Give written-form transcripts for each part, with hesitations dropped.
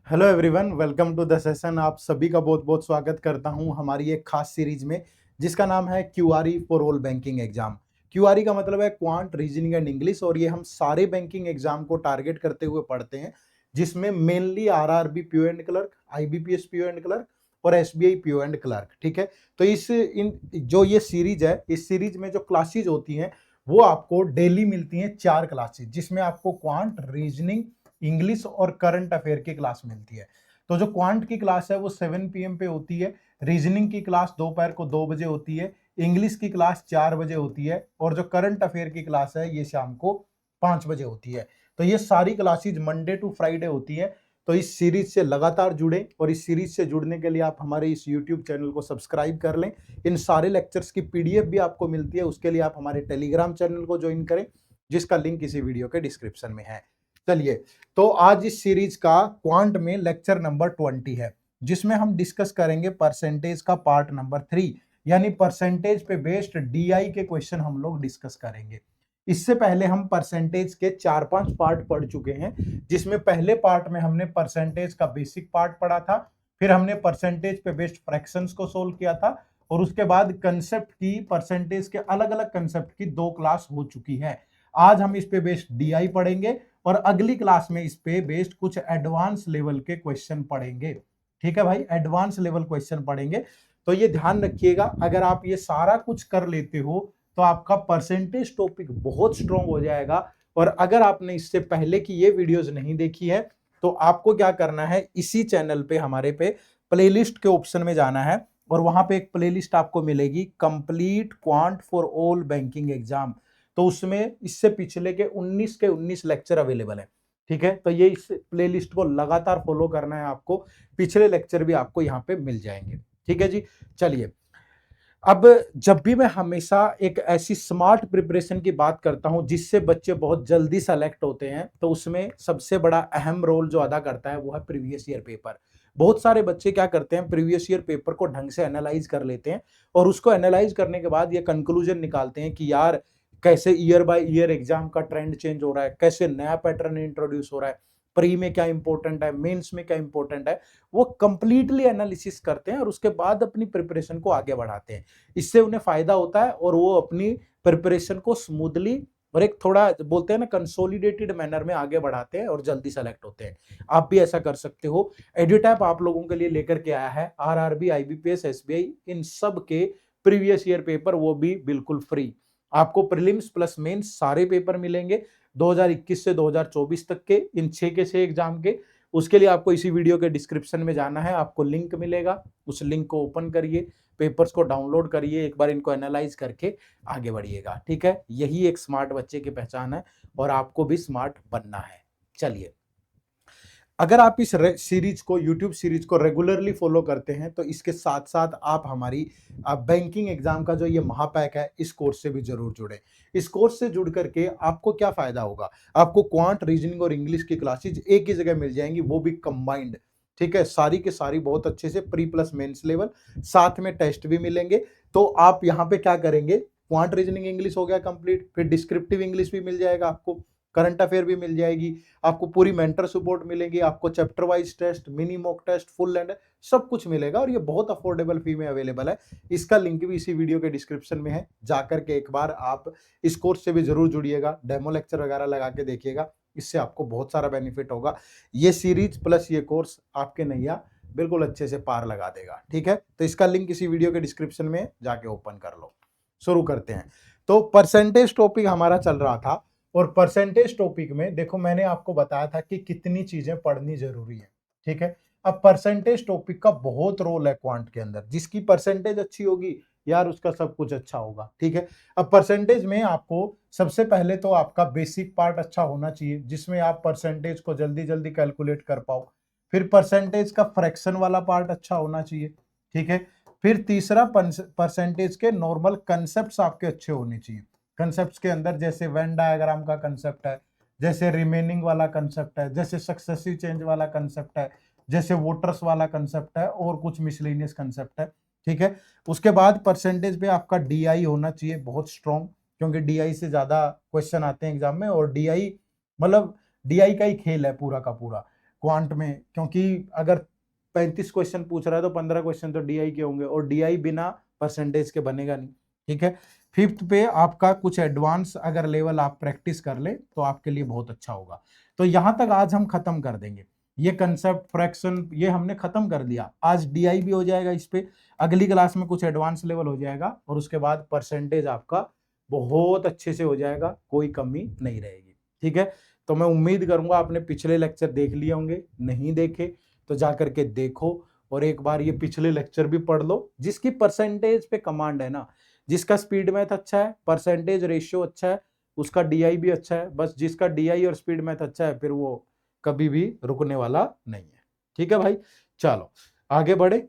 Hello everyone, welcome to the session. आप सभी का बहुत बहुत स्वागत करता हूं हमारी एक खास सीरीज में जिसका नाम है क्यूआरई फॉर ऑल बैंकिंग एग्जाम। क्यूआरई का मतलब है क्वांट रीजनिंग एंड इंग्लिश, और ये हम सारे बैंकिंग एग्जाम को टारगेट करते हुए पढ़ते हैं, जिसमें mainly RRB PO and clerk, IBPS PO and clerk और एसबीआई पीओ एंड क्लर्क। ठीक है, तो इस इन जो ये सीरीज है, इस सीरीज में जो क्लासेज होती हैं वो आपको डेली मिलती हैं 4 क्लासेज, जिसमें आपको क्वांट, रीजनिंग, इंग्लिश और करंट अफेयर की क्लास मिलती है। तो जो क्वांट की क्लास है वो 7 PM पे होती है, रीजनिंग की क्लास दोपहर को 2 बजे होती है, इंग्लिश की क्लास 4 बजे होती है, और जो करंट अफेयर की क्लास है ये शाम को 5 बजे होती है। तो ये सारी क्लासेज मंडे टू फ्राइडे होती है। तो इस सीरीज से लगातार जुड़े, और इस सीरीज से जुड़ने के लिए आप हमारे इस यूट्यूब चैनल को सब्सक्राइब कर लें। इन सारे लेक्चर्स की पीडीएफ भी आपको मिलती है, उसके लिए आप हमारे टेलीग्राम चैनल को ज्वाइन करें, जिसका लिंक इसी वीडियो के डिस्क्रिप्शन में है। चलिए, तो आज इस सीरीज का क्वांट में लेक्चर नंबर 20 है, जिसमें हम डिस्कस करेंगे परसेंटेज का पार्ट नंबर 3, यानी परसेंटेज पे बेस्ड डीआई के क्वेश्चन हम लोग डिस्कस करेंगे। इससे पहले हम परसेंटेज के 4-5 पार्ट पढ़ चुके हैं, जिसमें पहले पार्ट में हमने परसेंटेज का बेसिक पार्ट पढ़ा था, फिर हमने परसेंटेज पे बेस्ड फ्रैक्शंस को सोल्व किया था, और उसके बाद कंसेप्ट की, परसेंटेज के अलग अलग कंसेप्ट की 2 क्लास हो चुकी है। आज हम इस पे बेस्ड डीआई पढ़ेंगे, और अगली क्लास में इस पे बेस्ड कुछ एडवांस लेवल के क्वेश्चन पढ़ेंगे। ठीक है भाई, एडवांस लेवल क्वेश्चन पढ़ेंगे। तो ये ध्यान रखिएगा, अगर आप ये सारा कुछ कर लेते हो तो आपका परसेंटेज टॉपिक बहुत स्ट्रांग हो जाएगा। और अगर आपने इससे पहले की ये वीडियोस नहीं देखी है तो आपको क्या करना है, इसी चैनल पे हमारे पे प्लेलिस्ट के ऑप्शन में जाना है, और वहां पे एक प्लेलिस्ट आपको मिलेगी, complete quant for all banking exam. तो उसमें इससे पिछले के 19 के 19 लेक्चर अवेलेबल है। ठीक है, तो ये इस प्लेलिस्ट को लगातार फॉलो करना है आपको, पिछले लेक्चर भी आपको यहाँ पे मिल जाएंगे। ठीक है जी, चलिए। अब जब भी मैं हमेशा एक ऐसी स्मार्ट प्रिपरेशन की बात करता हूं जिससे बच्चे बहुत जल्दी सेलेक्ट होते हैं, तो उसमें सबसे बड़ा अहम रोल जो अदा करता है वो है प्रीवियस ईयर पेपर। बहुत सारे बच्चे क्या करते हैं, प्रीवियस ईयर पेपर को ढंग से एनालाइज कर लेते हैं, और उसको एनालाइज करने के बाद ये कंक्लूजन निकालते हैं कि यार कैसे ईयर बाय ईयर एग्जाम का ट्रेंड चेंज हो रहा है, कैसे नया पैटर्न इंट्रोड्यूस हो रहा है, प्री में क्या इंपॉर्टेंट है, मेंस में क्या इंपॉर्टेंट है। वो कंप्लीटली एनालिसिस करते हैं और उसके बाद अपनी प्रिपरेशन को आगे बढ़ाते हैं। इससे उन्हें फायदा होता है, और वो अपनी प्रिपरेशन को स्मूथली और एक थोड़ा बोलते हैं ना कंसोलिडेटेड मैनर में आगे बढ़ाते हैं और जल्दी सेलेक्ट होते हैं। आप भी ऐसा कर सकते हो। एडिटैप आप लोगों के लिए लेकर के आया है आरआरबी, आईबीपीएस, एसबीआई, इन सब के प्रीवियस ईयर पेपर, वो भी बिल्कुल फ्री। आपको प्रीलिम्स प्लस मेंस सारे पेपर मिलेंगे 2021 से 2024 तक के, इन 6 के 6 एग्जाम के। उसके लिए आपको इसी वीडियो के डिस्क्रिप्शन में जाना है, आपको लिंक मिलेगा, उस लिंक को ओपन करिए, पेपर्स को डाउनलोड करिए, एक बार इनको एनालाइज करके आगे बढ़िएगा। ठीक है, यही एक स्मार्ट बच्चे की पहचान है, और आपको भी स्मार्ट बनना है। चलिए, अगर आप इस सीरीज को, यूट्यूब सीरीज को रेगुलरली फॉलो करते हैं, तो इसके साथ साथ आप हमारी बैंकिंग एग्जाम का जो ये महापैक है, इस कोर्स से भी जरूर जुड़े। इस कोर्स से जुड़ करके आपको क्या फायदा होगा, आपको क्वांट, रीजनिंग और इंग्लिश की क्लासेज एक ही जगह मिल जाएंगी, वो भी कंबाइंड। ठीक है, सारी के सारी बहुत अच्छे से, प्री प्लस मेंस लेवल, साथ में टेस्ट भी मिलेंगे। तो आप यहाँ पे क्या करेंगे, क्वांट, रीजनिंग, इंग्लिश हो गया कंप्लीट, फिर डिस्क्रिप्टिव इंग्लिश भी मिल जाएगा आपको, करंट अफेयर भी मिल जाएगी, आपको पूरी मेंटर सपोर्ट मिलेगी, आपको chapter wise test, mini mock test, full and सब कुछ मिलेगा, और ये बहुत अफोर्डेबल फी में अवेलेबल है। इसका लिंक भी इसी वीडियो के डिस्क्रिप्शन में है, जाकर के एक बार आप इस कोर्स से भी जरूर जुड़िएगा, डेमो लेक्चर वगैरह लगा के देखिएगा, इससे आपको बहुत सारा बेनिफिट होगा। ये सीरीज प्लस ये कोर्स आपके नैया बिल्कुल अच्छे से पार लगा देगा। ठीक है, तो इसका लिंक इसी वीडियो के डिस्क्रिप्शन में जाके ओपन कर लो। शुरू करते हैं। तो परसेंटेज टॉपिक हमारा चल रहा था, और परसेंटेज टॉपिक में देखो मैंने आपको बताया था कि कितनी चीजें पढ़नी जरूरी है। ठीक है, अब परसेंटेज टॉपिक का बहुत रोल है क्वांट के अंदर, जिसकी परसेंटेज अच्छी होगी यार उसका सब कुछ अच्छा होगा। ठीक है, अब परसेंटेज में आपको सबसे पहले तो आपका बेसिक पार्ट अच्छा होना चाहिए, जिसमें आप परसेंटेज को जल्दी जल्दी कैलकुलेट कर पाओ। फिर परसेंटेज का फ्रैक्शन वाला पार्ट अच्छा होना चाहिए। ठीक है, फिर तीसरा परसेंटेज के नॉर्मल कंसेप्ट आपके अच्छे होने चाहिए। कंसेप्ट के अंदर जैसे वेन डायग्राम का कंसेप्ट है, जैसे रिमेनिंग वाला कंसेप्ट है, जैसे सक्सेसिव चेंज वाला कंसेप्ट है, जैसे वोटर्स वाला कंसेप्ट है, और कुछ मिसलेनियस कंसेप्ट है। ठीक है, उसके बाद परसेंटेज पे आपका डीआई होना चाहिए बहुत स्ट्रॉन्ग, क्योंकि डीआई से ज्यादा क्वेश्चन आते हैं एग्जाम में, और डीआई मतलब डीआई का ही खेल है पूरा का पूरा। क्वांट में, क्योंकि अगर 35 क्वेश्चन पूछ रहा है तो 15 क्वेश्चन तो डीआई के होंगे और डीआई बिना परसेंटेज के बनेगा नहीं। ठीक है, फिफ्थ पे आपका कुछ एडवांस अगर लेवल आप प्रैक्टिस कर ले तो आपके लिए बहुत अच्छा होगा। तो यहां तक आज हम खत्म कर देंगे, ये कंसेप्ट फ्रैक्शन ये हमने खत्म कर दिया। आज डीआई भी हो जाएगा इस पे, अगली क्लास में कुछ एडवांस लेवल हो जाएगा और उसके बाद परसेंटेज आपका बहुत अच्छे से हो जाएगा, कोई कमी नहीं रहेगी। ठीक है, तो मैं उम्मीद करूंगा आपने पिछले लेक्चर देख लिए होंगे, नहीं देखे तो जाकर के देखो और एक बार ये पिछले लेक्चर भी पढ़ लो। जिसकी परसेंटेज पे कमांड है ना, जिसका स्पीड मैथ अच्छा है, परसेंटेज रेशियो अच्छा है, उसका डीआई भी अच्छा है। बस जिसका डीआई और स्पीड मैथ अच्छा है फिर वो कभी भी रुकने वाला नहीं है। ठीक है भाई, चलो आगे बढ़े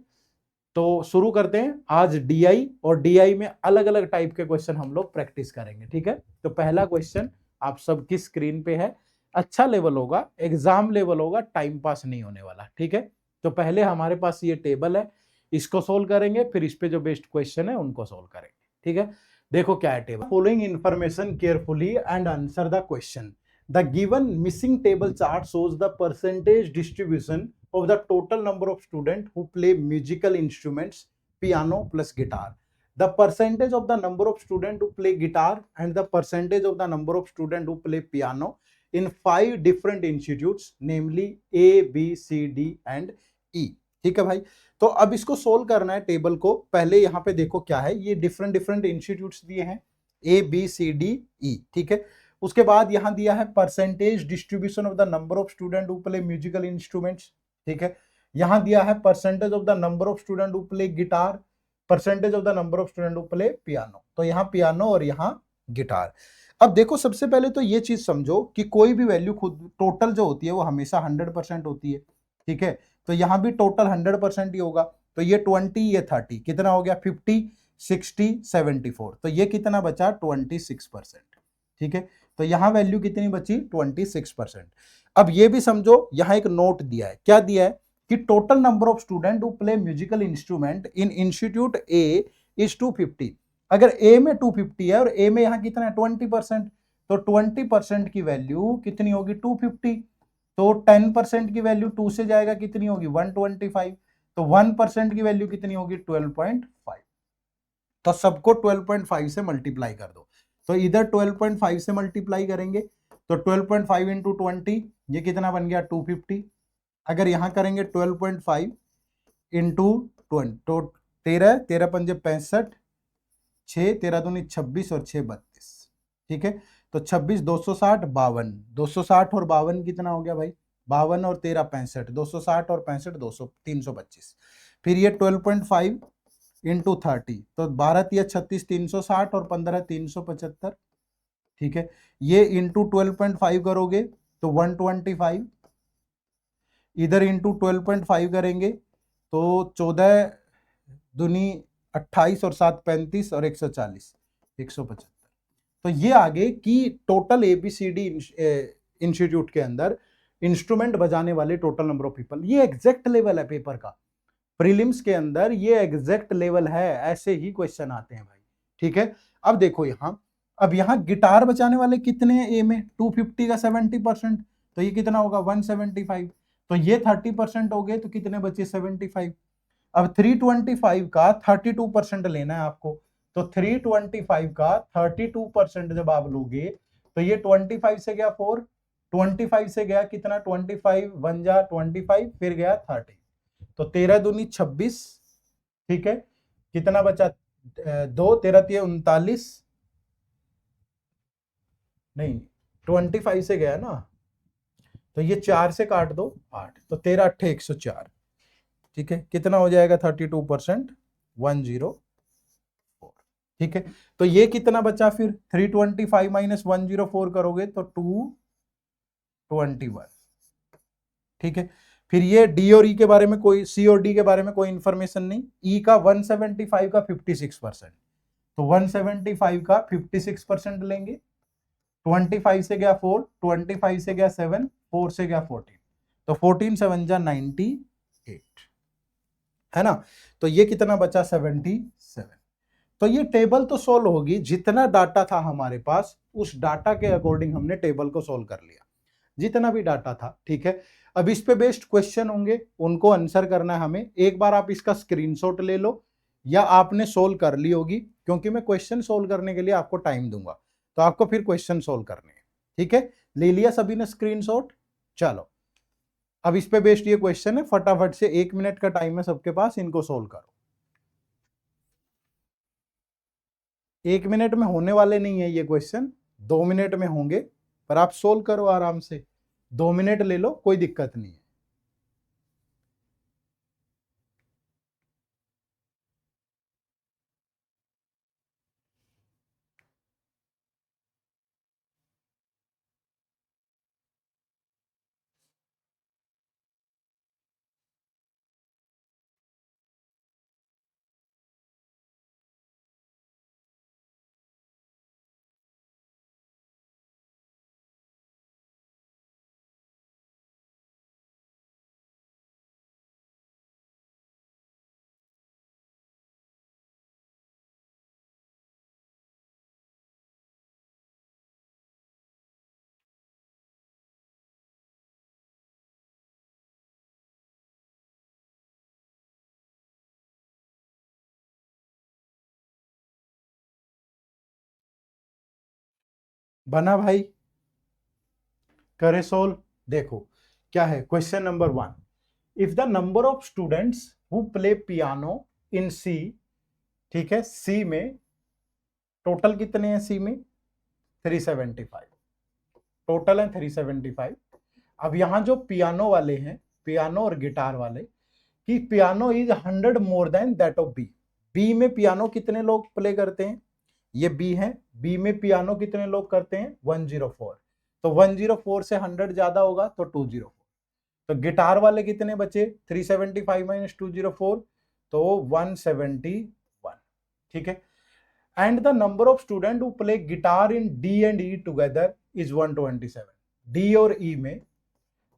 तो शुरू करते हैं। आज डीआई और डीआई में अलग अलग टाइप के क्वेश्चन हम लोग प्रैक्टिस करेंगे। ठीक है, तो पहला क्वेश्चन आप सबकी स्क्रीन पे है, अच्छा लेवल होगा, एग्जाम लेवल होगा, टाइम पास नहीं होने वाला। ठीक है, तो पहले हमारे पास ये टेबल है, इसको सोल्व करेंगे, फिर इस पे जो बेस्ट क्वेश्चन है उनको सोल्व करेंगे। ठीक है, देखो क्या है table. Following information carefully and answer the question. The given missing table chart shows the percentage distribution of the total number of students who play musical instruments, piano plus guitar. The percentage of the number of students who play guitar and the percentage of the number of students who play piano in 5 different institutes, namely A, B, C, D and E. ठीक है भाई, तो अब इसको solve करना है table को। पहले यहाँ पे देखो क्या है, ये डिफरेंट डिफरेंट इंस्टीट्यूट्स दिए हैं, A, B, C, D, E। ठीक है, उसके बाद यहां दिया है percentage distribution of the number of student who play musical instruments. ठीक है, यहां दिया है percentage of the number of student who play guitar, percentage of the number of student who play piano. तो यहां पियानो और यहां गिटार। अब देखो सबसे पहले तो ये चीज समझो कि कोई भी वैल्यू खुद टोटल जो होती है वो हमेशा 100% होती है। ठीक है, तो यहां भी टोटल 100% ही होगा। तो ये 20 ये 30 कितना हो गया, 50 60 74, तो ये कितना बचा 26%। ठीक है, तो यहां वैल्यू कितनी बची 26%। अब ये भी समझो यहां एक नोट दिया है, क्या दिया है कि total number of student who play musical instrument in institute A is 250। अगर ए में 250 है और ए में यहां कितना है 20%, तो 20% की वैल्यू कितनी होगी 250। तो 10% की वैल्यू 2 से जाएगा कितनी होगी 125, तो 1% की वैल्यू कितनी होगी 12.5। तो सबको 12.5 से मल्टीप्लाई कर दो, तो इधर 12.5 से मल्टीप्लाई करेंगे तो 12.5 इंटू 20 ये कितना बन गया 250। अगर यहां करेंगे 12.5 इंटू 20 तो 13 13 पंजे 65, 6 13 दूनी 26 और 6 32। ठीक है, तो 26 260 52, 260 और 52 कितना हो गया भाई 52 और 13 65, 260 और 65 200 325। फिर ये 12.5 इंटू 30 तो 12 तिया 36 360 और 15 375। ठीक है, ये इंटू 12.5 करोगे तो 125, इधर इंटू 12.5 करेंगे तो 14 दूनी 28 और 7 35 और 140 175। तो ये आगे कि टोटल एबीसीडी इंस्टीट्यूट के अंदर इंस्ट्रूमेंट बजाने वाले टोटल नंबर ऑफ पीपल, ये एग्जैक्ट लेवल है पेपर का। प्रीलिम्स के अंदर ये एग्जैक्ट लेवल है, ऐसे ही क्वेश्चन आते हैं भाई। ठीक है, अब देखो यहां, अब यहां गिटार बजाने वाले कितने हैं ए में 250 का 70%, तो ये कितना होगा 175। तो ये 30% हो गए तो कितने बचे 75। अब 325 का 32% लेना है आपको, तो 325 का 32% जब आप लोगे तो ये 25 से गया 4, 25 से गया कितना 25 वन जा 25, फिर गया 30, तो 13 दूनी 26। ठीक है, कितना बचा 2 13 तिया 39, नहीं 25 से गया ना, तो ये 4 से काट दो 8, तो 13 8 104। ठीक है, कितना हो जाएगा 32% 104। ठीक है, तो ये कितना बचा फिर 325 माइनस 104 करोगे तो 221। ठीक है, फिर ये डी और ई के बारे में कोई, सी और डी के बारे में कोई इंफॉर्मेशन नहीं। ई का 175 का 56%, तो 175 का 56% लेंगे। 25 से गया 4, 25 से गया 7, 4 से गया 14, तो 14 7 जा 98 है ना, तो ये कितना बचा 77। तो ये टेबल तो सोल्व होगी, जितना डाटा था हमारे पास उस डाटा के अकॉर्डिंग हमने टेबल को सोल्व कर लिया, जितना भी डाटा था। ठीक है, अब इस पे बेस्ड क्वेश्चन होंगे, उनको आंसर करना है हमें। एक बार आप इसका स्क्रीनशॉट ले लो या आपने सोल्व कर ली होगी, क्योंकि मैं क्वेश्चन सोल्व करने के लिए आपको टाइम दूंगा, तो आपको फिर क्वेश्चन सोल्व करने हैं। ठीक है, ले लिया सभी ने स्क्रीनशॉट? चलो, अब इस पे बेस्ड ये क्वेश्चन है, फटाफट से 1 मिनट का टाइम है सबके पास, इनको सोल्व करो। 1 मिनट में होने वाले नहीं है ये क्वेश्चन, 2 मिनट में होंगे, पर आप सोल्व करो आराम से। 2 मिनट ले लो, कोई दिक्कत नहीं है। बना भाई? करे सोल्व। देखो क्या है question number 1। If the number of students who play piano in C, ठीक है, सी में टोटल कितने हैं? सी में 375, टोटल है 375। अब यहां जो पियानो वाले हैं, पियानो और गिटार वाले, कि piano is 100 more than that of B. B में पियानो कितने लोग प्ले करते हैं? ये बी है, बी में पियानो कितने लोग करते हैं? 104। तो 104 से 100 ज्यादा होगा तो 204। तो गिटार वाले कितने बचे? 375 माइनस 204, तो 171। ठीक है, and the number of student who play guitar in D and E together is 127। D और ई में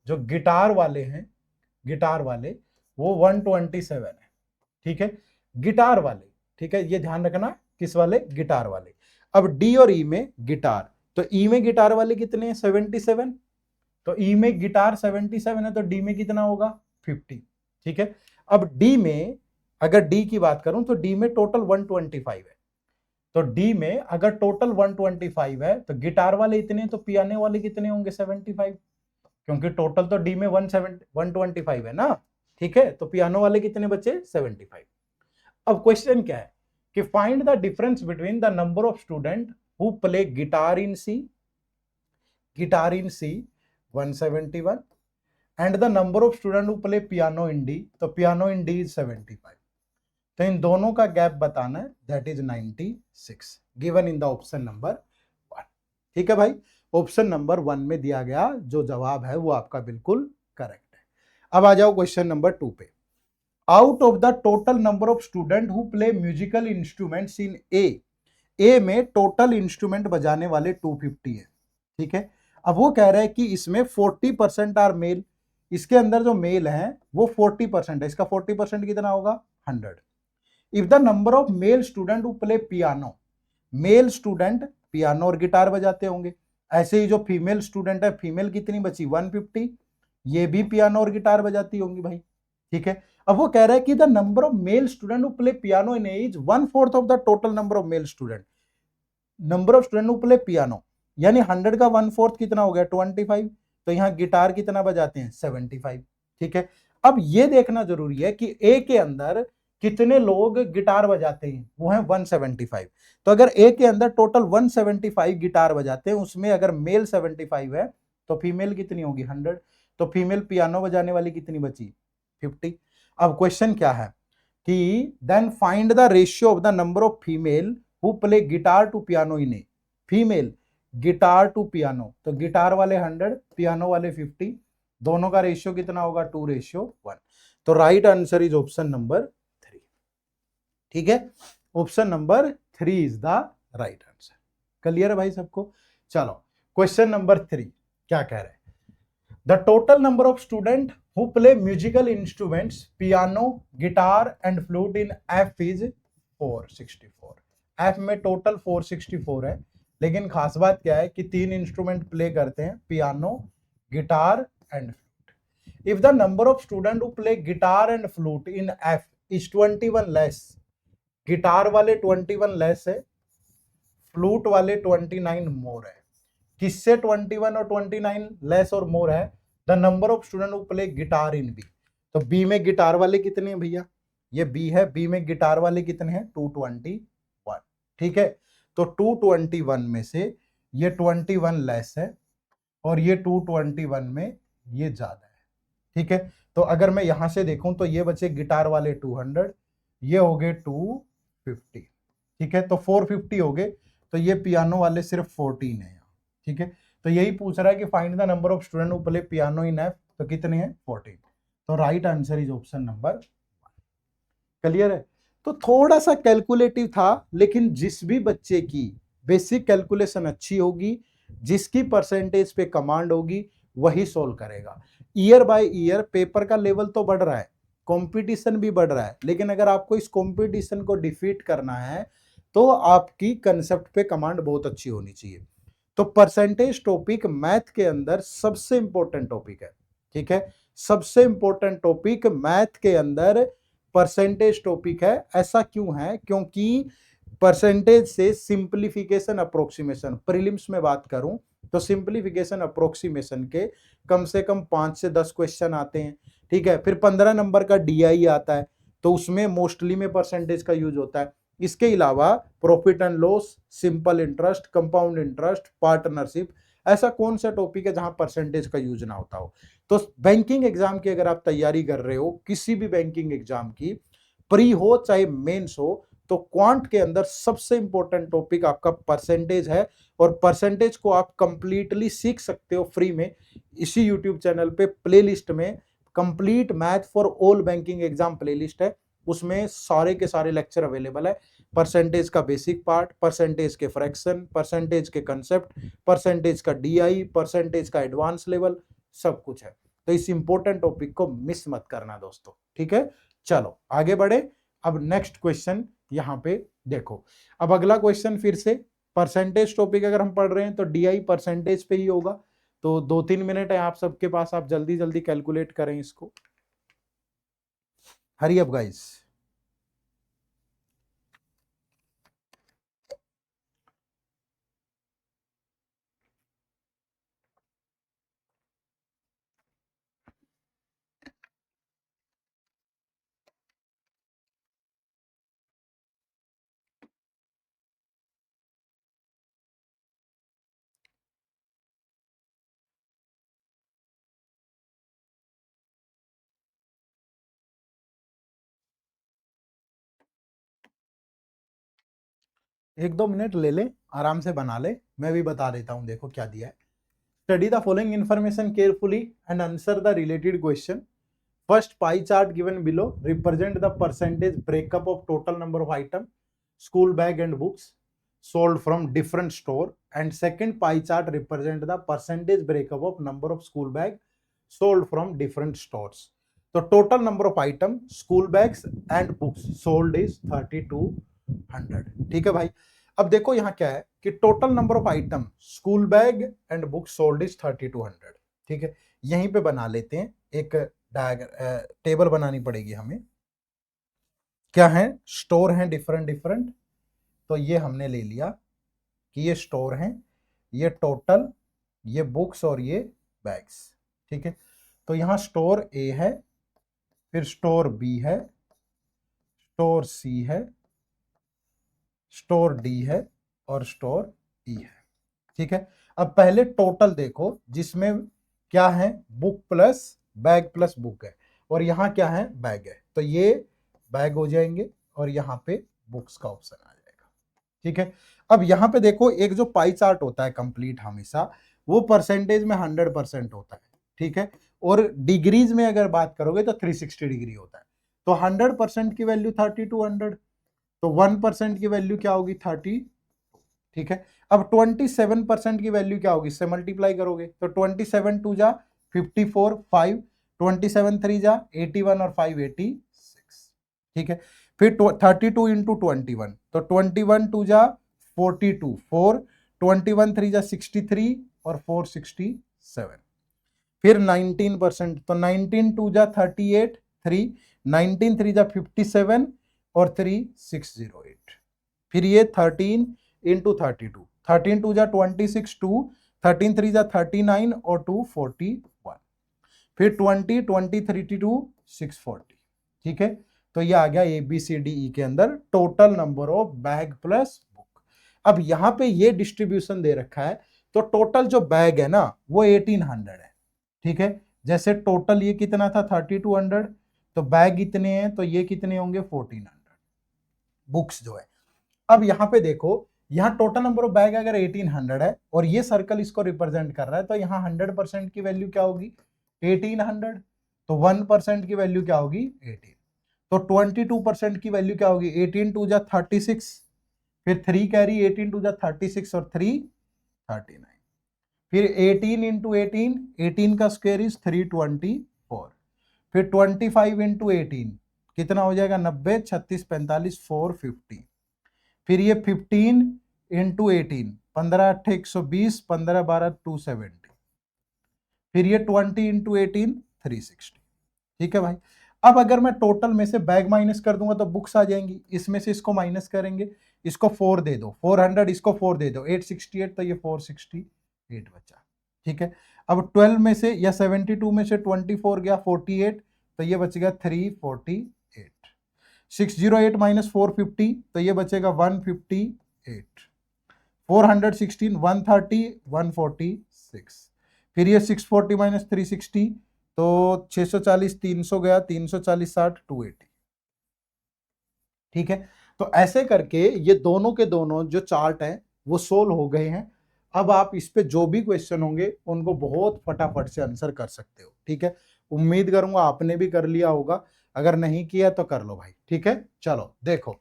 जो गिटार वाले हैं, गिटार वाले वो 127 है। ठीक है, गिटार वाले, ठीक है, ये ध्यान रखना, किस वाले? गिटार वाले। अब डी और ई में गिटार, तो ई में गिटार वाले कितने हैं? 77। तो ई में गिटार 77 है, तो डी में कितना होगा? 50। ठीक है, अब डी में, अगर डी की बात करूं तो डी में टोटल 125 है। तो डी में अगर टोटल 125 है तो गिटार वाले इतने, तो पियानो वाले कितने होंगे? 75, क्योंकि टोटल तो डी में 125 है ना। ठीक है, तो पियानो वाले कितने बचे? 75। अब क्वेश्चन क्या है कि find the difference between the number of student who play guitar in C, guitar in C 171, and the number of student who play piano in D, तो पियानो इन डी इज 75। तो इन दोनों का gap बताना है, that is 96, given in the option number 1। ठीक है भाई, ऑप्शन नंबर 1 में दिया गया जो जवाब है वो आपका बिल्कुल करेक्ट है। अब आ जाओ क्वेश्चन नंबर 2 पे। Out of the total number of student who play musical instruments in A में टोटल इंस्ट्रूमेंट बजाने वाले 250 है। ठीक है, अब वो कह रहा है कि इसमें 40% आर मेल, इसके अंदर जो मेल है वो 40% है, इसका 40% कितना होगा? 100। If the number of male student who play piano, male student piano और गिटार बजाते होंगे, ऐसे ही जो फीमेल स्टूडेंट है, फीमेल कितनी बची? 150, ये भी पियानो और गिटार बजाती होंगी भाई। ठीक है, अब वो कह रहा है कि the number of male student who play piano in as 1/4 of the total number of male student, number of student who play piano, यानी 100 का 1/4 कितना हो गया? 25। तो यहाँ गिटार कितना बजाते हैं? 75। ठीक है, अब ये देखना जरूरी है कि ए के अंदर कितने लोग गिटार बजाते हैं, वो है 175। तो अगर ए के अंदर टोटल 175 गिटार बजाते हैं, उसमें अगर मेल 75 है तो फीमेल कितनी होगी? 100। तो फीमेल पियानो बजाने वाली कितनी बची? 50। अब क्वेश्चन क्या है कि then find the ratio of the number of female who play guitar to piano in A, female guitar to piano, तो गिटार वाले 100, पियानो वाले 50, दोनों का रेशियो कितना होगा? 2:1। तो right answer is option number 3। ठीक है, option number 3 is the right answer. Clear है भाई सबको? चलो क्वेश्चन नंबर 3 क्या कह रहे हैं? The total number of student who play musical instruments piano, guitar and flute in F is 464। F में टोटल 464 है, लेकिन खास बात क्या है कि 3 इंस्ट्रूमेंट प्ले करते हैं, piano, guitar and flute. If the number of student who play guitar and flute in F is 21 less, guitar वाले 21 लेस है, फ्लूट वाले 29 मोर है। किससे 21 और 29 लेस और मोर है? The number of student who play guitar in B. तो B में गिटार वाले कितने हैं भैया? ये बी है, बी में गिटार वाले कितने हैं? 221। ठीक है, तो 221 में से ये 21 लेस है और ये 221 में ये ज्यादा है। ठीक है, तो अगर मैं यहां से देखूं तो ये बचे गिटार वाले 200, ये हो गए 250। ठीक है, तो 450 हो गए, तो ये पियानो वाले सिर्फ 14 है यहाँ। ठीक है, तो यही पूछ रहा है कि find the number of student who play piano in F, तो कितने हैं? 14। तो right answer is option number 1। Clear है? तो थोड़ा सा कैलकुलेटिव था, लेकिन जिस भी बच्चे की बेसिक कैलकुलेशन अच्छी होगी, जिसकी परसेंटेज पे कमांड होगी, वही सोल्व करेगा। ईयर बाय ईयर पेपर का लेवल तो बढ़ रहा है, कंपटीशन भी बढ़ रहा है, लेकिन अगर आपको इस कंपटीशन को डिफीट करना है तो आपकी कंसेप्ट पे कमांड बहुत अच्छी होनी चाहिए। तो परसेंटेज टॉपिक मैथ के अंदर सबसे इंपॉर्टेंट टॉपिक है। ठीक है, सबसे इंपॉर्टेंट टॉपिक मैथ के अंदर परसेंटेज टॉपिक है। ऐसा क्यों है? क्योंकि परसेंटेज से सिंप्लीफिकेशन अप्रोक्सीमेशन, प्रीलिम्स में बात करूं तो सिंप्लीफिकेशन अप्रोक्सीमेशन के कम से कम 5 से 10 क्वेश्चन आते हैं। ठीक है, फिर 15 नंबर का डीआई आता है, तो उसमें मोस्टली में परसेंटेज का यूज होता है। इसके अलावा profit and loss, simple interest, compound interest, partnership, ऐसा कौन सा टॉपिक है जहां परसेंटेज का यूज ना होता हो? तो बैंकिंग एग्जाम की अगर आप तैयारी कर रहे हो, किसी भी बैंकिंग एग्जाम की, प्री हो चाहे मेंस हो, तो क्वांट के अंदर सबसे इंपॉर्टेंट टॉपिक आपका परसेंटेज है। और परसेंटेज को आप कंप्लीटली सीख सकते हो फ्री में इसी यूट्यूब चैनल पे। प्लेलिस्ट में complete math for all banking exam playlist है, उसमें सारे के सारे लेक्चर अवेलेबल है। परसेंटेज का बेसिक पार्ट, परसेंटेज के फ्रैक्शन, परसेंटेज के कंसेप्ट, परसेंटेज का डीआई, परसेंटेज का एडवांस लेवल, सब कुछ है। तो इस इंपॉर्टेंट टॉपिक को मिस मत करना दोस्तों। ठीक है, चलो आगे बढ़े। अब नेक्स्ट क्वेश्चन यहां पे देखो। अब अगला क्वेश्चन फिर से परसेंटेज टॉपिक अगर हम पढ़ रहे हैं तो डीआई परसेंटेज पे ही होगा। तो 2-3 मिनट है आप सबके पास, आप जल्दी जल्दी कैलकुलेट करें इसको। Hurry up guys. एक दो मिनट ले ले, आराम से बना ले, मैं भी बता देता हूं। देखो क्या दिया है। Study the following information carefully and answer the related question. First pie chart given below represent the percentage breakup of total number of item school bag and books sold from different store, and second pie chart represent the percentage breakup of number of school bag sold from different stores. So total number of item school bags and books sold is 3200। ठीक है भाई, अब देखो यहाँ क्या है कि total number of item school bag and book sold is 3200। ठीक है, यहीं पे बना लेते हैं एक टेबल बनानी पड़ेगी हमें। क्या है? स्टोर है डिफरेंट डिफरेंट, तो ये हमने ले लिया कि ये स्टोर हैं, ये टोटल, ये बुक्स और ये बैग्स। ठीक है, तो यहां स्टोर ए है, फिर स्टोर बी है, स्टोर सी है, स्टोर डी है और स्टोर ई है। ठीक है, अब पहले टोटल देखो जिसमें क्या है? Book plus bag plus book है, और यहां क्या है? बैग है, तो ये बैग हो जाएंगे और यहां पे बुक्स का ऑप्शन आ जाएगा। ठीक है, अब यहां पे देखो एक जो पाई चार्ट होता है कंप्लीट हमेशा वो परसेंटेज में 100% होता है। ठीक है, और डिग्रीज में अगर बात करोगे तो 360 डिग्री होता है। तो 100% की वैल्यू 3200, तो 1% की वैल्यू क्या होगी? 30। ठीक है, अब 27% की वैल्यू क्या होगी? इससे मल्टीप्लाई करोगे तो 27 टू जा 54, 5, 27 3 जा 81 और 5 86। ठीक है, फिर 32 इंटू 21, तो 21 टू जा 42, 4, 21 3 जा 63 और 4 67। फिर 19%, तो 19 टू जा 38, 3, 19 3 जा 57 और 3 608। फिर ये 13 इंटू 32, 13 टू जा 26, 2, 13 3 जा 39 और 2 41। फिर 20 20 32 640। ठीक है, तो ये आ गया ABCDE के अंदर total number of bag plus book. अब यहां पे ये डिस्ट्रीब्यूशन दे रखा है, तो टोटल जो बैग है ना वो 1800 है। ठीक है, जैसे टोटल ये कितना था 3200, तो बैग इतने हैं, तो ये कितने होंगे 1400 बुक्स जो है। अब यहाँ पे देखो, यहाँ टोटल नंबर ऑफ बैग अगर 1800 है और ये सर्कल इसको रिप्रेजेंट कर रहा है, तो यहाँ 100% की वैल्यू क्या होगी 1800, तो 1% की वैल्यू क्या होगी 18, तो 22% की वैल्यू क्या होगी 18 टू जा 36, फिर 3 कैरी 18 टू जा 36 और 3 39, फिर 18 इंटू 18, 18 का स्क्वायर इज 324, फिर 25 इंटू 18 कितना हो जाएगा 90, 36 45 450, फिर ये 15 इंटू 18, 15 8 120, 15 12 270, फिर ये 20 इंटू 18 360। ठीक है भाई, अब अगर मैं टोटल में से बैग माइनस कर दूंगा तो बुक्स आ जाएंगी, इसमें से इसको माइनस करेंगे, इसको 4 दे दो, 400 इसको 4 दे दो, 868, तो ये 468 बचा। ठीक है, अब 12 में से या 72 में से 24 गया 48, तो ये बच गया 348, 608 माइनस 450, तो ये बचेगा 158, 416 130 146, फिर ये 640 माइनस 360, तो 640 300 गया, 340 60 280। ठीक है, तो ऐसे करके ये दोनों के दोनों जो चार्ट हैं वो सोल्व हो गए हैं। अब आप इस पे जो भी क्वेश्चन होंगे उनको बहुत फटाफट से आंसर कर सकते हो। ठीक है, उम्मीद करूंगा आपने भी कर लिया होगा, अगर नहीं किया तो कर लो भाई। ठीक है, चलो देखो,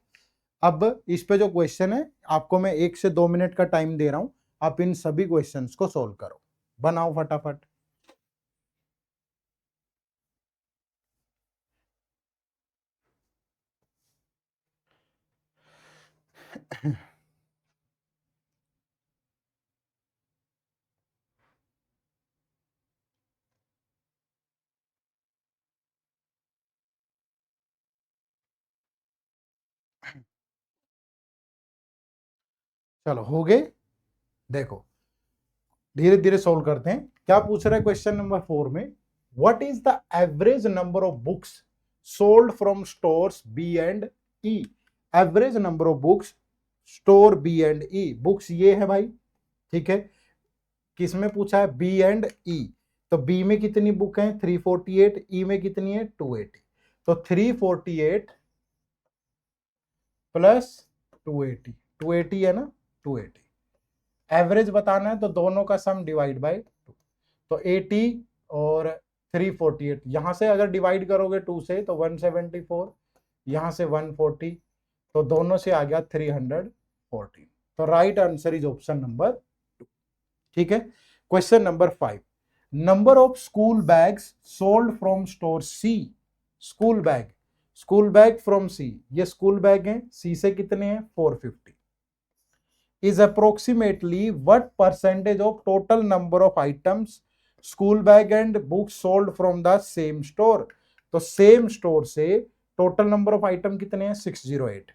अब इस पे जो क्वेश्चन है आपको मैं 1 से 2 मिनट का टाइम दे रहा हूं, आप इन सभी क्वेश्चंस को सोल्व करो, बनाओ फटाफट। चलो हो गए, देखो धीरे धीरे सोल्व करते हैं। क्या पूछ रहा है क्वेश्चन नंबर 4 में, what is the average number of books sold from stores B and E. Average number of books store B and E, books ये है भाई। ठीक है, किसमें पूछा है बी एंड ई, तो बी में कितनी बुक है 348, ई में कितनी है 280, तो 348 प्लस 280, 280 है ना 280, एवरेज बताना है तो दोनों का सम डिवाइड बाय 2, तो 80 और 348, यहां से अगर डिवाइड करोगे 2 से तो 174, यहां से 140, तो दोनों से आ गया 314, तो right answer is option number 2। ठीक है, question number 5, number of school bags sold from store C. School bag, school bag from C, ये स्कूल बैग है, सी से कितने हैं 450, is approximately what percentage of total number of items school bag and books sold from the same store। तो same store से total number of item कितने हैं 608।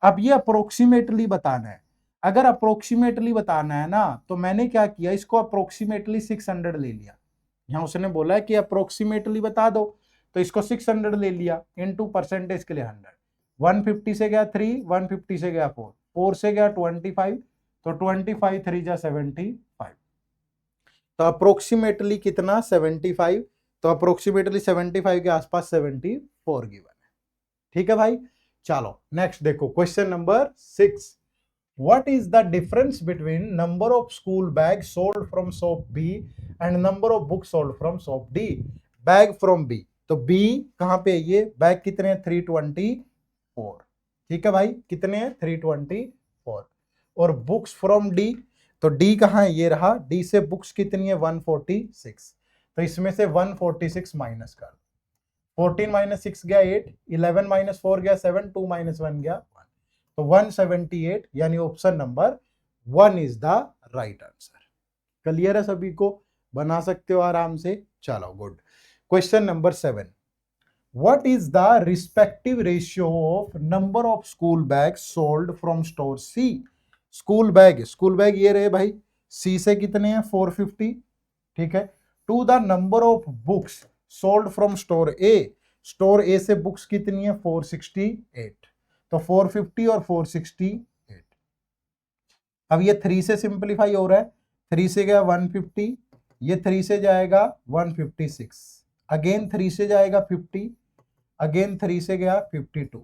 अब ये अप्रोक्सीमेटली बताना है, अगर अप्रोक्सीमेटली बताना है ना तो मैंने क्या किया, इसको अप्रोक्सीमेटली 600 ले लिया, यहां उसने बोला है कि अप्रोक्सीमेटली बता दो, तो इसको 600 ले लिया, इनटू परसेंटेज के लिए 100, 150 से गया 3, 150 से गया 4, 4 से गया 25, तो 25 3 जा 75, तो अप्रोक्सीमेटली कितना 75, तो अप्रोक्सीमेटली 75 के आसपास 74 गिवन है। ठीक है भाई, चलो नेक्स्ट देखो question number 6, what is the difference between number of school bags sold from shop B and number of books sold from shop D। Bag from B, तो B कहां पे है, ये बैग कितने हैं 324। ठीक है भाई, कितने हैं 324, और बुक्स फ्रॉम D, तो D कहां है, ये रहा, D से बुक्स कितनी है 146, तो इसमें से 146 माइनस कर, 14 माइनस 6 गया 8, 11 माइनस 4 गया 7, 2 माइनस 1 गया 1, तो 178, यानी option number 1 is the right answer. Clear है सभी को, बना सकते हो आराम से। चलो good. Question number 7, what is the respective ratio of number of school bags sold from store C? School bag ये रहे भाई, सी से कितने हैं 450, ठीक है, to the number of books sold from store A से बुक्स कितनी है 468, तो 450 और 468। अब ये 3 से सिंपलीफाई हो रहा है, 3 से गया 150, ये 3 से जाएगा 156, अगेन 3 से जाएगा 50, अगेन 3 से गया 52,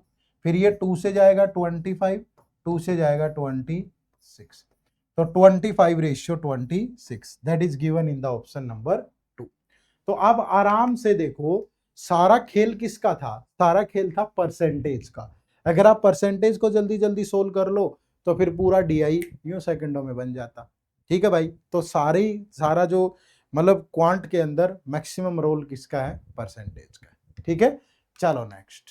फिर ये 2 से जाएगा 25, 2 से जाएगा 26, तो 25 ratio 26, that is given in the option number 2। तो अब आराम से देखो, सारा खेल किसका था, सारा खेल था परसेंटेज का। अगर आप परसेंटेज को जल्दी जल्दी सोल्व कर लो तो फिर पूरा डीआई यूं सेकंडों में बन जाता, ठीक है भाई। तो सारा जो मतलब क्वांट के अंदर मैक्सिमम रोल किसका है, परसेंटेज का, ठीक है। चलो नेक्स्ट,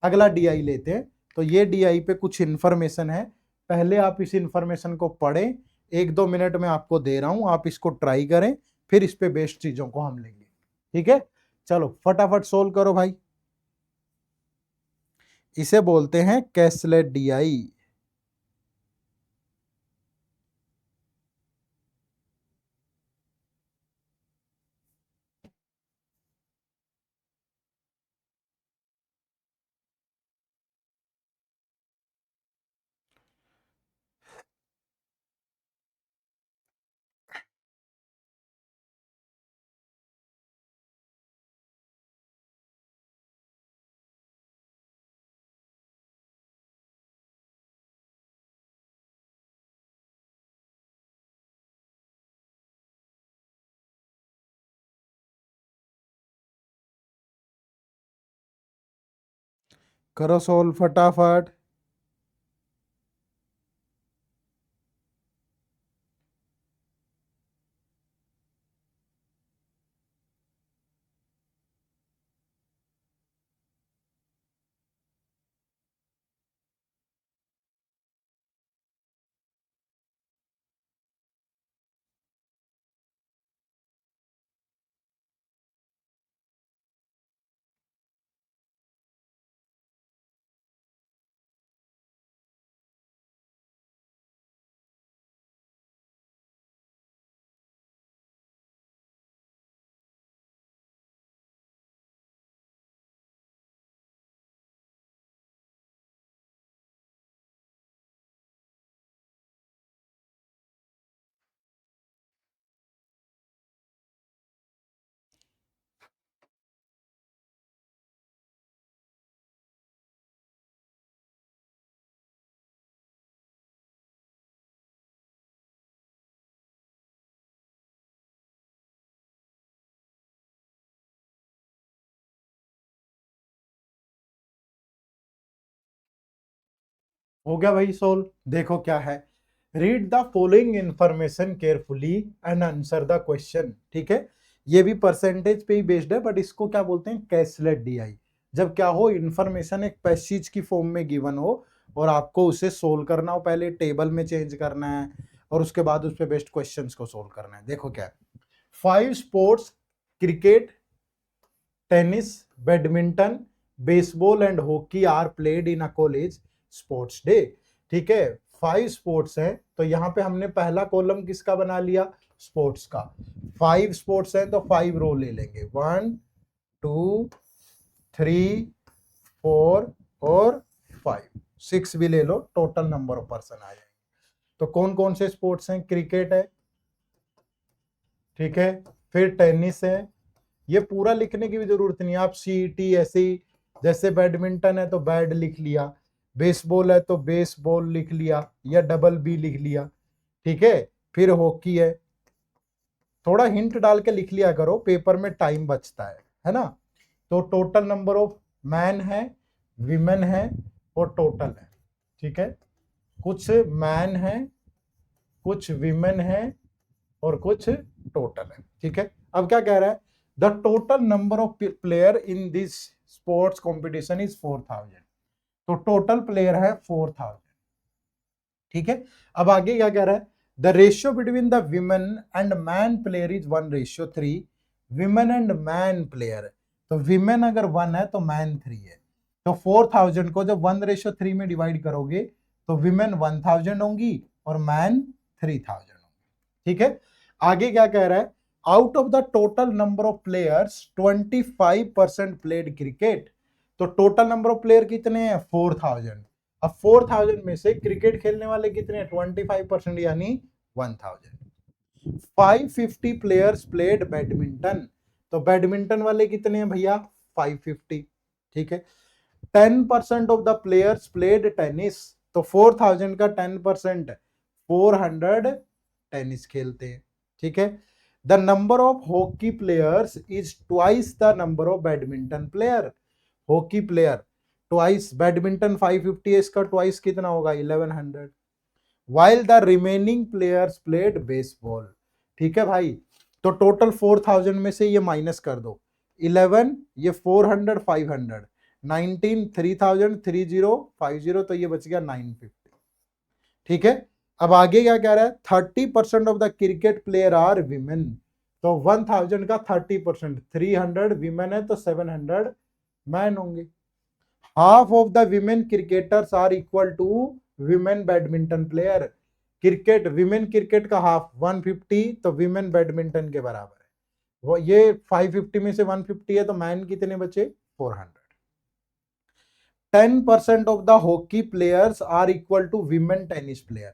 अगला डीआई लेते हैं। तो ये डीआई पे कुछ इंफॉर्मेशन है, पहले आप इस इंफॉर्मेशन को पढ़ें, 1-2 मिनट में आपको दे रहा हूं, आप इसको ट्राई करें, फिर इस पे बेस्ड चीजों को हम लेंगे, ठीक है। चलो फटाफट सोल्व करो भाई। इसे बोलते हैं कैसलेट डीआई। करो सोल्व फटाफट। हो गया भाई सोल्व। देखो क्या है, read the following information carefully and answer the question, ठीक है। ये भी परसेंटेज पे ही बेस्ड है, बट इसको क्या बोलते हैं, कैसलेट डीआई। जब क्या हो, इंफॉर्मेशन एक पैसेज की फॉर्म में गिवन हो और आपको उसे सोल्व करना हो, पहले टेबल में चेंज करना है और उसके बाद उस पे बेस्ड क्वेश्चंस को सोल्व करना है। देखो क्या है, 5 sports, cricket, tennis, badminton, baseball and hockey are played in a college sports day, ठीक है। 5 स्पोर्ट्स हैं, तो यहाँ पे हमने पहला कॉलम किसका बना लिया, स्पोर्ट्स का। 5 स्पोर्ट्स हैं तो 5 रो ले लेंगे, 1 2 3 4 और 5, 6 भी ले लो, टोटल नंबर ऑफ पर्सन आ जाएंगे। तो कौन कौन से स्पोर्ट्स हैं, क्रिकेट है, ठीक है, फिर टेनिस है, ये पूरा लिखने की भी जरूरत नहीं है, आप सीईटी ऐसे ही, जैसे बैडमिंटन है तो बैड लिख लिया, बेसबॉल है तो बेसबॉल लिख लिया या डबल बी लिख लिया, ठीक है। फिर हॉकी है, थोड़ा हिंट डाल के लिख लिया करो, पेपर में टाइम बचता है ना। तो टोटल नंबर ऑफ मैन है, विमेन है और टोटल है, ठीक है। कुछ मैन है, कुछ विमेन है और कुछ टोटल है, ठीक है। अब क्या कह रहा है, the total number of player in this sports competition is 4000, तो टोटल प्लेयर है 4000, ठीक है। अब आगे क्या कह रहा है, the ratio between the women and man player is 1:3, women and man player, तो विमेन अगर 1 है तो मैन 3 है, तो 4000 को जब 1:3 में डिवाइड करोगे तो विमेन 1000 होंगी और मैन 3000 होंगी। ठीक है, आगे क्या कह रहा है, out of the total number of players 25% played cricket, तो टोटल नंबर ऑफ प्लेयर कितने हैं 4000, अब 4000 में से क्रिकेट खेलने वाले कितने हैं 25% यानी 1000। 550 प्लेयर्स प्लेड बैडमिंटन, तो बैडमिंटन वाले कितने हैं भैया 550। ठीक है, 10% of the players played tennis, तो 4000 का 10% 400 टेनिस खेलते हैं। ठीक है, the number of hockey players is twice the number of badminton player, hockey player twice, badminton 550 है, इसका ट्वाइस कितना होगा 1100, while the remaining players played baseball। ठीक है भाई, तो टोटल 4000 में से ये माइनस कर दो, 11 ये 400 500 19 3000 3050, तो ये बच गया 950। ठीक है, अब आगे क्या कह रहा है, 30% of the cricket player are women, तो 1000 का 30% 300 विमेन है तो 700 मैन होंगे। Half of the women cricketers are equal to women badminton player, cricket women cricket का हाफ 150, तो विमेन बैडमिंटन के बराबर है, वो ये 550 में से 150 है तो मैन कितने बचे 400। 10% of the hockey players are equal to women tennis player,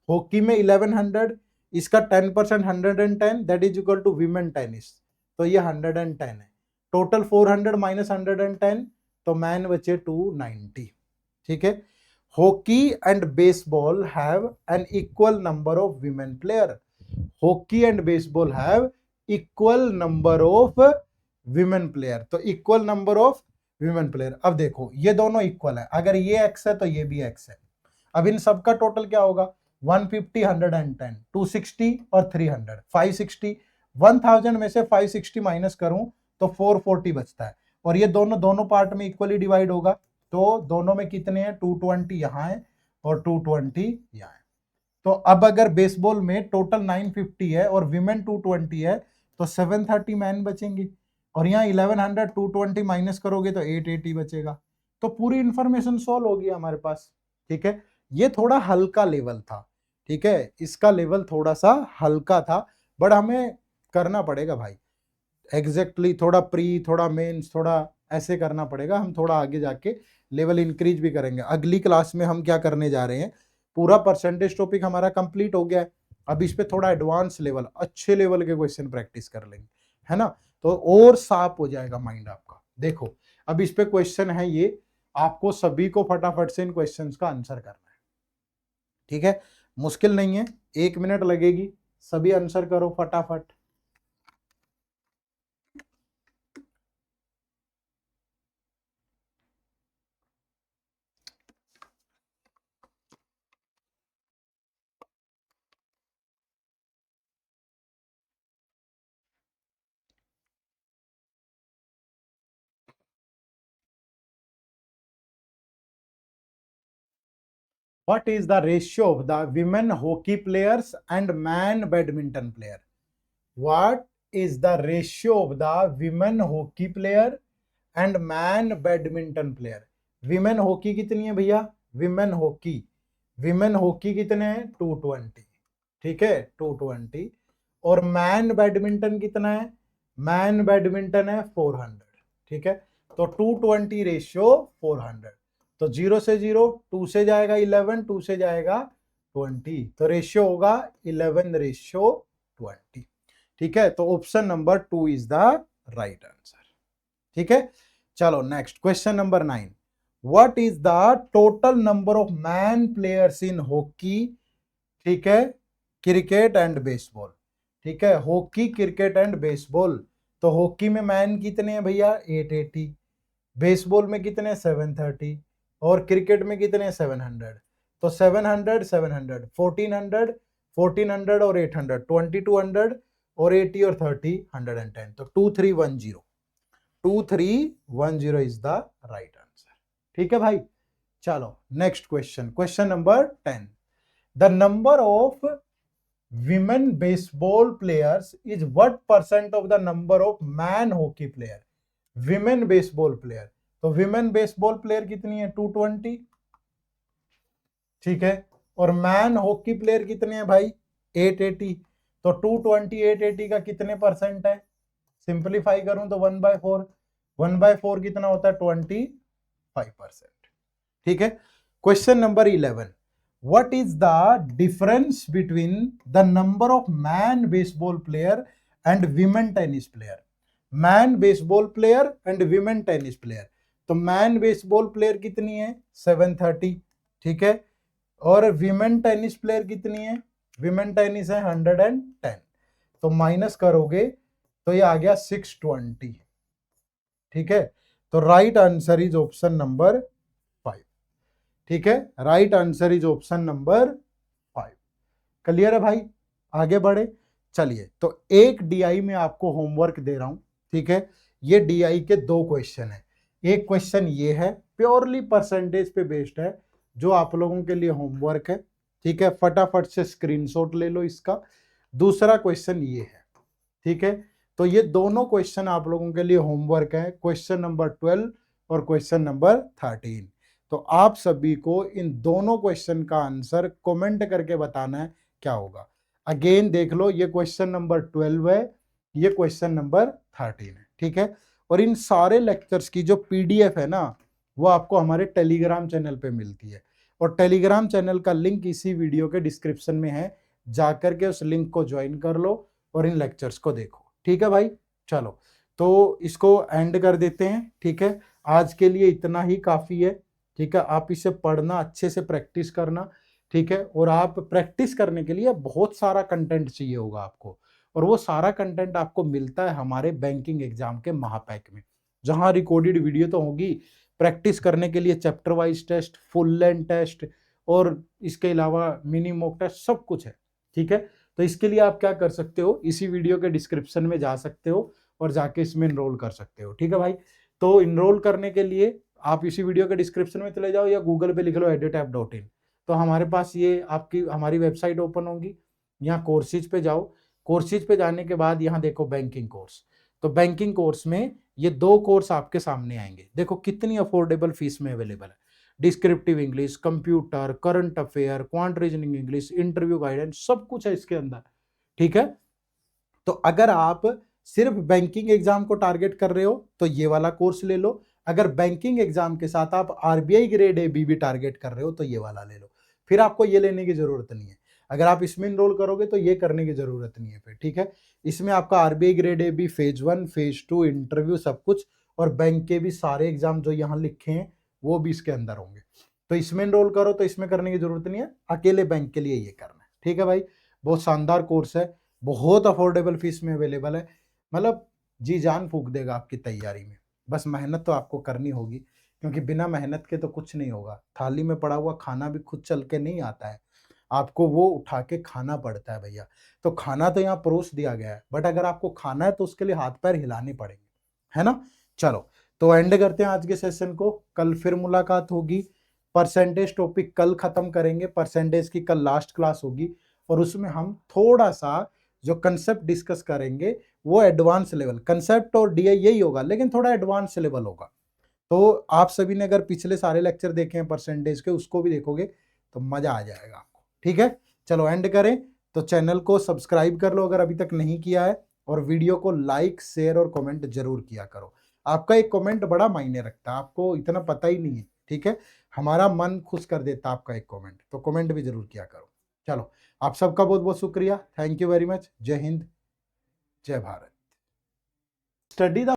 hockey में 1100, इसका 10% 110 that is equal to women tennis, तो ये 110 है, टोटल 400 माइनस 110, तो मैन बचे 290। ठीक है, hockey and baseball have an equal number of women player, hockey and baseball have equal number of women player, तो equal number of women player. अब देखो ये दोनों इक्वल है, अगर ये एक्स है तो ये भी एक्स है, अब इन सबका टोटल क्या होगा 150 110 260 और 300 560, 1000 में से 560 माइनस करूं तो 440 बचता है, और ये दोनों पार्ट में इक्वली डिवाइड होगा, तो दोनों में कितने हैं 220 यहाँ है और 220 यहाँ है। तो अब अगर बेसबॉल में टोटल 950 है और विमेन 220 है तो 730 मैन बचेंगे, और यहाँ 1100 220 माइनस करोगे तो 880 बचेगा, तो पूरी इंफॉर्मेशन सॉल्व होगी हमारे पास। ठीक है, ये थोड़ा हल्का लेवल था। ठीक है, इसका लेवल थोड़ा सा हल्का था, बट हमें करना पड़ेगा भाई एग्जैक्टली, थोड़ा प्री थोड़ा मेंस थोड़ा ऐसे करना पड़ेगा, हम थोड़ा आगे जाके लेवल इंक्रीज भी करेंगे। अगली क्लास में हम क्या करने जा रहे हैं, पूरा परसेंटेज टॉपिक हमारा कंप्लीट हो गया है, अब इस पे थोड़ा एडवांस लेवल अच्छे लेवल के क्वेश्चन प्रैक्टिस कर लेंगे, है ना, तो और साफ हो जाएगा माइंड आपका। देखो अब इस पे क्वेश्चन है, ये आपको सभी को फटाफट से इन क्वेश्चंस का आंसर करना है। ठीक है, मुश्किल नहीं है, 1 मिनट लगेगी, सभी आंसर करो फटाफट। What is the ratio of the women hockey players and man badminton player? What is the ratio of the women hockey player and man badminton player? Women hockey कितनी है भैया, women hockey कितने हैं 220, ठीक है 220, और मैन बैडमिंटन कितना है, मैन बैडमिंटन है 400। ठीक है, तो 220 रेशियो 400, तो 0 से 0, 2 से जाएगा 11, 2 से जाएगा 20, तो रेशियो होगा 11:20। ठीक है, तो option number 2 is the right answer. ठीक है, चलो next question number 9, what is the total number of man players in hockey, ठीक है, क्रिकेट एंड बेसबॉल। ठीक है, हॉकी क्रिकेट एंड बेसबॉल, तो हॉकी में मैन कितने हैं भैया 880, बेसबॉल में कितने 730, और क्रिकेट में कितने 700, तो 700 700 1400 1400 और 800 2200 और 80 और 30 110, तो 2310 इज द राइट आंसर। ठीक है भाई, चलो next question, question number 10, the number of women baseball players is what percent of the number of man hockey player. Women baseball player, तो विमेन बेसबॉल प्लेयर कितनी है 220, ठीक है। और मैन हॉकी प्लेयर कितने हैं भाई 880, तो 220 880 का कितने परसेंट है, सिंप्लीफाई करूं तो 1/4, 1/4 कितना होता है 25%, ठीक है। Question number 11, what is the difference between the number of man baseball player and women tennis player. Man baseball player and women tennis player, तो मैन बेसबॉल प्लेयर कितनी है 730, ठीक है। और विमेन टेनिस प्लेयर कितनी है, विमेन टेनिस है 110, तो माइनस करोगे तो ये आ गया 620, ठीक है। तो right answer is option number 5, ठीक है। Right answer is option number 5। Clear है भाई, आगे बढ़े। चलिए, तो एक डीआई में आपको होमवर्क दे रहा हूं, ठीक है। ये डीआई के 2 क्वेश्चन है। एक क्वेश्चन ये है प्योरली परसेंटेज पे बेस्ड है, जो आप लोगों के लिए होमवर्क है, ठीक है। फटाफट से स्क्रीनशॉट ले लो इसका। दूसरा क्वेश्चन ये है, ठीक है। तो ये दोनों क्वेश्चन आप लोगों के लिए होमवर्क है, क्वेश्चन नंबर 12 और क्वेश्चन नंबर 13। तो आप सभी को इन दोनों क्वेश्चन का आंसर कमेंट करके बताना है क्या होगा। अगेन देख लो, ये क्वेश्चन नंबर 12 है, ये क्वेश्चन नंबर 13 है, ठीक है। और इन सारे लेक्चर्स की जो पीडीएफ है ना, वो आपको हमारे टेलीग्राम चैनल पे मिलती है, और टेलीग्राम चैनल का लिंक इसी वीडियो के डिस्क्रिप्शन में है, जाकर के उस लिंक को ज्वाइन कर लो और इन लेक्चर्स को देखो, ठीक है भाई। चलो, तो इसको एंड कर देते हैं, ठीक है। आज के लिए इतना ही काफी है, ठीक है। आप इसे पढ़ना, अच्छे से प्रैक्टिस करना, ठीक है। और आप प्रैक्टिस करने के लिए बहुत सारा कंटेंट चाहिए होगा आपको, और वो सारा कंटेंट आपको मिलता है हमारे बैंकिंग एग्जाम के महापैक में, जहां रिकॉर्डेड वीडियो तो होगी, प्रैक्टिस करने के लिए chapter wise test, full length test, और इसके अलावा मिनी मॉक टेस्ट, सब कुछ है, ठीक है। तो इसके लिए आप क्या कर सकते हो, इसी वीडियो के डिस्क्रिप्शन में जा सकते हो और जाके इसमें इनरोल कर सकते हो, ठीक है भाई। तो इनरोल करने के लिए आप इसी वीडियो के डिस्क्रिप्शन में चले जाओ या गूगल पे लिख लो edutap.in, तो हमारे पास ये आपकी हमारी वेबसाइट ओपन होगी। यहाँ कोर्सेज पे जाओ, कोर्सेज पे जाने के बाद यहाँ देखो बैंकिंग कोर्स, तो बैंकिंग कोर्स में ये 2 कोर्स आपके सामने आएंगे। देखो कितनी अफोर्डेबल फीस में अवेलेबल है। Descriptive English, computer, current affair, quant reasoning English, interview guidance, सब कुछ है इसके अंदर, ठीक है। तो अगर आप सिर्फ बैंकिंग एग्जाम को टारगेट कर रहे हो तो ये वाला कोर्स ले लो। अगर बैंकिंग एग्जाम के साथ आप आरबीआई ग्रेड ए बी भी टारगेट कर रहे हो तो ये वाला ले लो, फिर आपको ये लेने की जरूरत नहीं है। अगर आप इसमें इनरोल करोगे तो ये करने की जरूरत नहीं है फिर, ठीक है। इसमें आपका RBI grade A B phase 1 phase 2 interview सब कुछ, और बैंक के भी सारे एग्जाम जो यहाँ लिखे हैं वो भी इसके अंदर होंगे। तो इसमें इनरोल करो तो इसमें करने की जरूरत नहीं है, अकेले बैंक के लिए ये करना है, ठीक है भाई। बहुत शानदार कोर्स है, बहुत अफोर्डेबल फीस में अवेलेबल है, मतलब जी जान फूंक देगा आपकी तैयारी में। बस मेहनत तो आपको करनी होगी, क्योंकि बिना मेहनत के तो कुछ नहीं होगा। थाली में पड़ा हुआ खाना भी खुद चल के नहीं आता है, आपको वो उठा के खाना पड़ता है भैया। तो खाना तो यहाँ परोस दिया गया है, बट अगर आपको खाना है तो उसके लिए हाथ पैर हिलाने पड़ेंगे, है ना। चलो, तो एंड करते हैं आज के सेशन को, कल फिर मुलाकात होगी। परसेंटेज टॉपिक कल खत्म करेंगे, परसेंटेज की कल लास्ट क्लास होगी, और उसमें हम थोड़ा सा जो कंसेप्ट डिस्कस करेंगे वो एडवांस लेवल, कंसेप्ट और डीआई यही होगा लेकिन थोड़ा एडवांस लेवल होगा। तो आप सभी ने अगर पिछले सारे लेक्चर देखे हैं परसेंटेज के, उसको भी देखोगे तो मजा आ जाएगा आपको, ठीक है। चलो एंड करें, तो चैनल को सब्सक्राइब कर लो अगर अभी तक नहीं किया है, और वीडियो को लाइक शेयर और कमेंट जरूर किया करो। आपका एक कमेंट बड़ा मायने रखता है, आपको इतना पता ही नहीं है, ठीक है। हमारा मन खुश कर देता है आपका एक कमेंट, तो कमेंट भी जरूर किया करो। चलो, आप सबका बहुत बहुत शुक्रिया, थैंक यू वेरी मच। जय हिंद, जय भारत। Study the